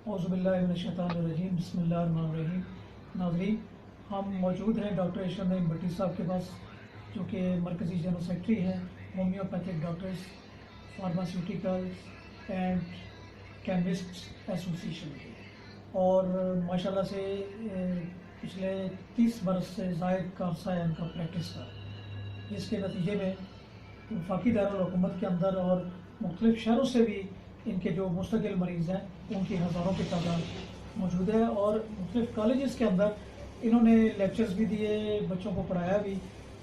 اعوذ باللہ من الشیطان الرجیم، بسم اللہ الرحمن الرحیم۔ ناظرین، ہم موجود ہیں ڈاکٹر ارشد نعیم بٹی صاحب کے پاس، جو کہ مرکزی جنرل سیکرٹری ہیں homeopathic doctors pharmaceuticals and chemist association کے، اور ماشاءاللہ سے پچھلے 30 برس سے زائد کا عرصہ ہے ان کا پریکٹس کا، جس کے نتیجے میں وفاقی دارالحکومت کے اندر اور مختلف شہروں سے بھی ان کے جو مستقل مریض ہیں ان کی ہزاروں کی تعداد موجود ہے، اور مختلف کالجز کے اندر انہوں نے لیکچرز بھی دیے، بچوں کو پڑھایا بھی،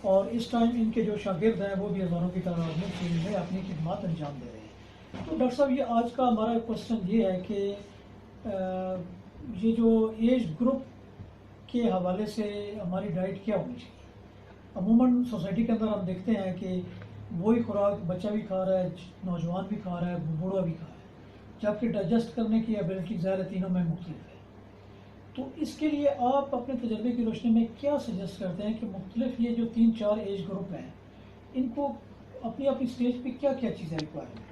اور اس ٹائم ان کے جو شاگرد ہیں وہ بھی ہزاروں کی تعداد میں فیلڈ میں اپنی خدمات انجام دے رہے ہیں۔ تو ڈاکٹر صاحب، یہ آج کا ہمارا کوشچن یہ ہے کہ یہ جو ایج گروپ کے حوالے سے ہماری ڈائٹ کیا ہونی چاہیے؟ عموماً سوسائٹی کے اندر ہم دیکھتے ہیں کہ وہی خوراک بچہ بھی کھا رہا ہے، نوجوان بھی کھا رہا ہے، بوڑھا بھی کھا رہا ہے، جبکہ ڈائجسٹ کرنے کی ایبلٹی ظاہر تینوں میں مختلف ہے۔ تو اس کے لیے آپ اپنے تجربے کی روشنی میں کیا سجیسٹ کرتے ہیں کہ مختلف یہ جو 3-4 ایج گروپ ہیں ان کو اپنی اپنی اسٹیج پہ کیا کیا چیزیں ریکوائر ہیں؟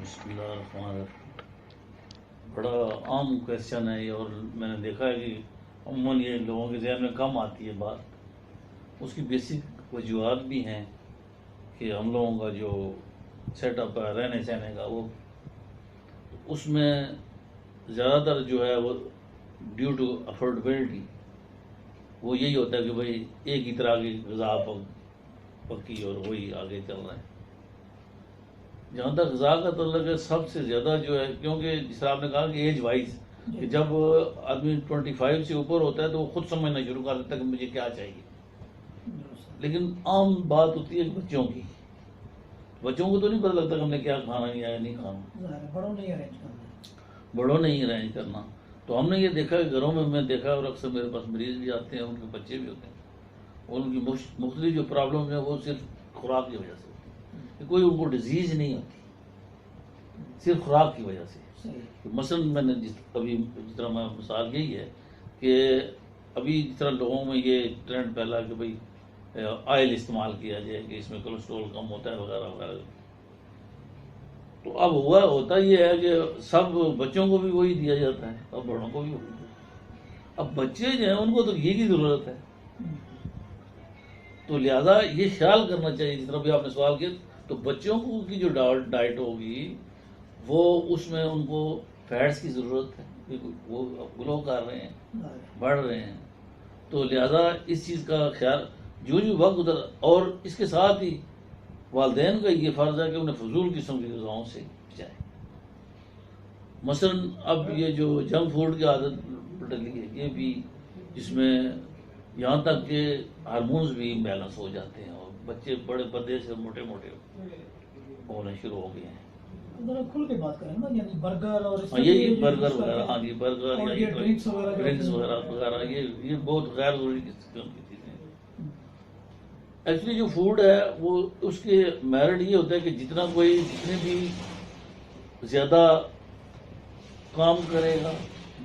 بسم اللہ الرحمن الرحیم۔ بڑا عام کویشچن ہے یہ، اور میں نے دیکھا ہے کہ عموماً یہ لوگوں کے ذہن میں کم آتی ہے بات۔ اس کی بیسک وجوہات بھی ہیں کہ ہم لوگوں کا جو سیٹ اپ ہے رہنے سہنے کا، وہ اس میں زیادہ تر جو ہے وہ ڈیو ٹو افورڈیبلٹی وہ یہی ہوتا ہے کہ بھائی ایک ہی طرح کی غذا پکی اور وہی آگے چل رہا ہے۔ جہاں تک غذا کا تعلق ہے، سب سے زیادہ جو ہے، کیونکہ جس طرح آپ نے کہا کہ ایج وائز، کہ جب آدمی 25 سے اوپر ہوتا ہے تو وہ خود سمجھنا شروع کر دیتا ہے کہ مجھے کیا چاہیے۔ لیکن عام بات ہوتی ہے بچوں کی، بچوں کو تو نہیں پتہ لگتا کہ ہم نے کیا کھانا ہے یا نہیں کھانا، بڑوں نہیں ارینج کرنا۔ تو ہم نے یہ دیکھا کہ گھروں میں دیکھا، اور اکثر میرے پاس مریض بھی آتے ہیں، ان کے بچے بھی ہوتے ہیں، اور ان کی مختلف جو پرابلم ہے وہ صرف خوراک کی وجہ سے ہوتی ہے، کہ کوئی ان کو ڈیزیز نہیں ہوتی، صرف خوراک کی وجہ سے۔ مثلاً میں نے جس طرح میں مثال یہی ہے کہ ابھی جس طرح لوگوں میں یہ ٹرینڈ پھیلا کہ بھائی آئل استعمال کیا جائے کہ اس میں کولیسٹرول کم ہوتا ہے وغیرہ وغیرہ، تو اب ہوتا یہ ہے کہ سب بچوں کو بھی وہی دیا جاتا ہے اور بڑوں کو بھی وہی۔ اب بچے جو ہیں ان کو تو گھی کی ضرورت ہے، تو لہذا یہ خیال کرنا چاہیے، جس طرح بھی آپ نے سوال کیا، تو بچوں کو کی جو ڈائٹ ہوگی وہ اس میں ان کو فیٹس کی ضرورت ہے، کیونکہ وہ گلو کر رہے ہیں، بڑھ رہے ہیں، تو لہذا اس چیز کا خیال جو وقت گزر، اور اس کے ساتھ ہی والدین کا یہ فرض ہے کہ انہیں فضول قسم کی غذاؤں سے بچائیں۔ مثلاً اب یہ جو جنک فوڈ کی عادت ڈلی ہے، یہ بھی جس میں یہاں تک کہ ہارمونز بھی امبیلنس ہو جاتے ہیں، اور بچے بڑے پردے سے موٹے موٹے ہونے شروع ہو گئے ہیں۔ ذرا کھل کے بات کریں نا، یعنی برگر اور یہ برگر وغیرہ، ہاں جی، برگر یا ڈرنکس وغیرہ وغیرہ، یہ بہت غیر ضروری قسم کی چیزیں ہیں۔ ایکچولی جو فوڈ ہے وہ اس کے میرٹ یہ ہوتا ہے کہ جتنا کوئی جتنے بھی زیادہ کام کرے گا،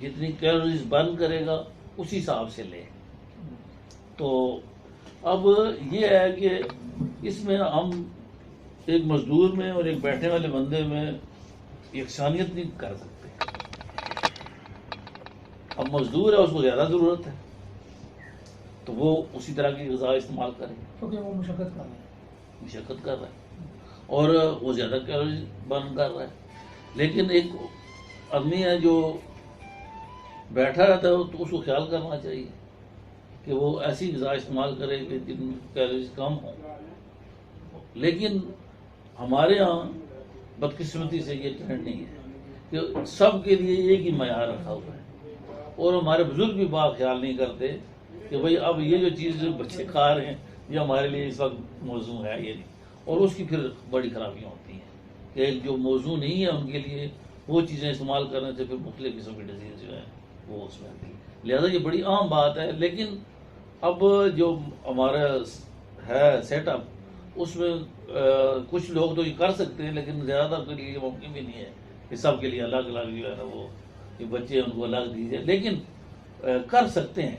جتنی کیلوریز برن کرے گا، اسی حساب سے لے۔ تو اب یہ ہے کہ اس میں ہم ایک مزدور میں اور ایک بیٹھنے والے بندے میں یکسانیت نہیں کر سکتے۔ اب مزدور ہے، اس کو زیادہ ضرورت ہے تو وہ اسی طرح کی غذا استعمال کرے، کیونکہ وہ مشقت کر رہا ہے اور وہ زیادہ کیلوریز برن کر رہا ہے۔ لیکن ایک آدمی ہے جو بیٹھا رہتا ہے تو اس کو خیال کرنا چاہیے کہ وہ ایسی غذا استعمال کرے کہ جن میں کیلوریز کم ہوں۔ لیکن ہمارے ہاں بدقسمتی سے یہ ٹرینڈ نہیں ہے کہ سب کے لیے ایک ہی معیار رکھا ہوا ہے، اور ہمارے بزرگ بھی بات خیال نہیں کرتے کہ بھئی اب یہ جو چیز بچے کھا رہے ہیں یہ ہمارے لیے اس وقت موضوع ہے، یہ نہیں، اور اس کی پھر بڑی خرابیاں ہوتی ہیں کہ جو موضوع نہیں ہے ان کے لیے وہ چیزیں استعمال کرنے سے پھر مختلف قسم کی ڈیزیز جو ہے وہ اس میں آتی ہے۔ لہٰذا یہ بڑی عام بات ہے، لیکن اب جو ہمارا ہے سیٹ اپ، اس میں کچھ لوگ تو یہ کر سکتے ہیں، لیکن زیادہ تر کے لیے یہ ممکن بھی نہیں ہے کہ سب کے لیے الگ الگ جو ہے نا وہ کہ بچے ان کو الگ دیجیے، لیکن کر سکتے ہیں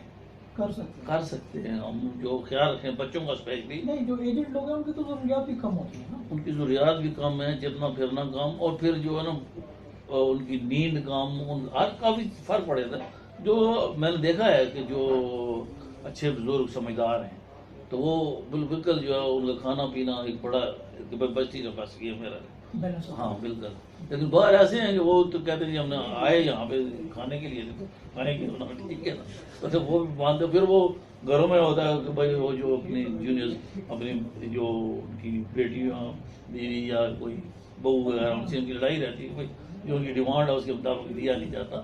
کر سکتے ہیں ہم جو خیال رکھیں بچوں کا اسپیشلی. نہیں جو ایجنٹ لوگ ہیں ان کی تو ضروریات بھی کم ہوتی ہیں نا, ان کی ضروریات بھی کم ہیں, چلنا پھرنا کم, اور پھر جو ہے نا ان کی نیند کم, ہر کافی فرق پڑے گا. جو میں نے دیکھا ہے کہ جو اچھے بزرگ سمجھدار ہیں تو وہ بالکل جو ہے ان کا کھانا پینا ایک بڑا بستی کا بس یہ میرا. بیلنس. ہاں بالکل. لیکن باہر ایسے ہیں کہ وہ تو کہتے ہیں جی ہم نے آئے یہاں پہ کھانے کے لیے, تو کھانے کے لیے ٹھیک ہے نا, تو وہ بھی مانتے. پھر وہ گھروں میں ہوتا ہے کہ بھائی وہ جو اپنی جونیئر اپنی جو ان کی بیٹیاں بیوی یا کوئی بہو وغیرہ ان سے ان کی لڑائی رہتی ہے کہ بھائی جو ان کی ڈیمانڈ ہے اس کے مطابق دیا نہیں جاتا.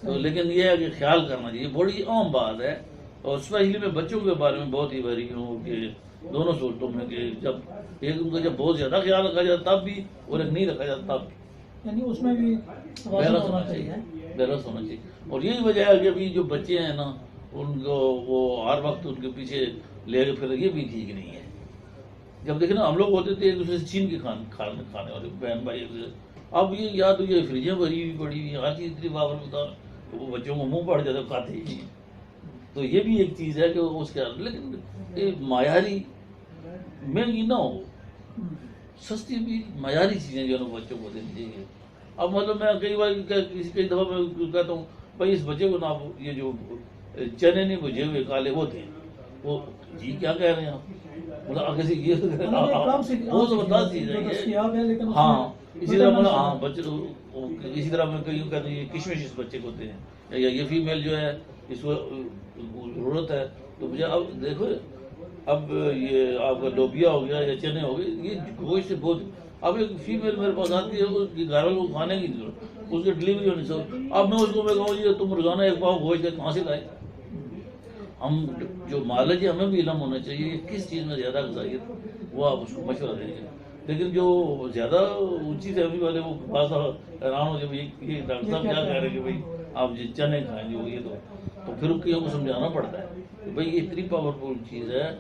تو لیکن یہ ہے کہ خیال کرنا چاہیے, بڑی عام بات ہے. اور اسپیشلی میں بچوں کے بارے میں بہت ہی بری ہوں کہ دونوں صورتوں میں کہ جب ایک ان کا جب بہت زیادہ خیال رکھا جاتا تب بھی, اور ایک نہیں رکھا جاتا تب بھی, یعنی اس میں بھی بیلنس ہونا چاہیے. بیلنس ہونا چاہیے. اور یہی وجہ ہے کہ ابھی جو بچے ہیں نا ان کو وہ ہر وقت ان کے پیچھے لے کے پھر, یہ بھی ٹھیک نہیں ہے. جب دیکھیں نا ہم لوگ ہوتے تھے ایک دوسرے سے چھین کے کھانے والے بہن بھائی, اب یہ یا تو یہ فریجیں بھری ہوئی پڑی ہوئی, ہر چیز اتنی باور ہوتا وہ بچوں کو منہ پڑ جاتا کھاتے ہی نہیں. تو یہ بھی ایک چیز ہے کہ اس کے, لیکن معیاری مہنگی نہ ہو, سستی بھی معیاری چیزیں جو ہے نا بچوں کو دینی چاہیے. اب مطلب میں کئی دفعہ میں کہتا ہوں بھائی اس بچے کو نا یہ جو چنے نہیں بھجے ہوئے کالے وہ تھے, وہ جی کیا کہہ رہے ہیں آپ, مطلب کسی یہ وہ زبردست چیز ہے یہ. ہاں اسی طرح مطلب ہاں بچے اسی طرح میں کہیں کہتے ہیں کشمش اس بچے کو ہوتے ہیں, یا یہ فیمیل جو ہے اس کو ضرورت ہے. تو مجھے اب دیکھو اب یہ آپ کا لوبیا ہو گیا یا چنے ہو گئے, یہ گوشت سے بہت. اب ایک فیمیل میرے پاس آتی ہے, اس کی گھر والوں کو کھانے کی ضرورت, اس کی ڈلیوری ہونی چاہیے. اب میں اس کو میں کہوں جی تم روزانہ ایک پاؤ گوشت کہاں سے لائے. ہم جو مالک ہے ہمیں بھی علم ہونا چاہیے کس چیز میں زیادہ غذائیت, وہ آپ اس کو مشورہ دیں گے. لیکن جو زیادہ اونچی فیملی والے وہ بعض حیران ہو جائے یہ ڈاکٹر صاحب کیا کہہ رہے ہیں کہ بھائی آپ چنے کھائیں جو یہ تو پھر کہیں کو سمجھانا پڑتا ہے کہ بھائی یہ اتنی پاورفل چیز ہے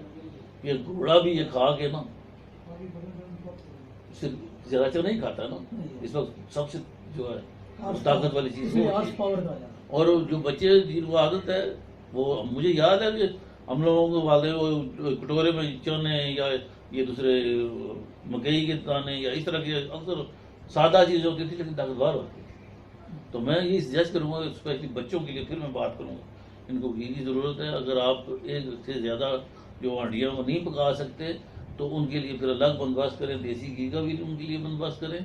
کہ گھوڑا بھی یہ کھا کے نا صرف زیادہ چنا نہیں کھاتا نا, اس وقت سب سے جو ہے طاقت والی چیز ہے. اور جو بچے جن کو عادت ہے وہ, مجھے یاد ہے کہ ہم لوگوں کو والے وہ کٹورے میں چنے یا یہ دوسرے مکئی کے دانے یا اس طرح کی اکثر سادہ چیزیں ہوتی تھی لیکن طاقتور ہوتی تھی. تو میں یہ سجیسٹ کروں گا اسپیشلی بچوں کے لیے, پھر میں بات کروں گا, ان کو گھی کی ضرورت ہے. اگر آپ ایک سے زیادہ جو ہڈیاں کو نہیں پکا سکتے تو ان کے لیے پھر الگ بندوبست کریں, دیسی گھی کا بھی ان کے لیے بندوبست کریں,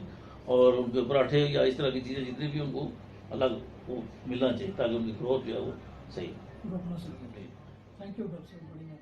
اور ان کے پراٹھے یا اس طرح کی چیزیں جتنی بھی ان کو الگ وہ ملنا چاہیے تاکہ ان کی گروتھ جو ہے وہ صحیح. تھینک یو ڈاکٹر صاحب.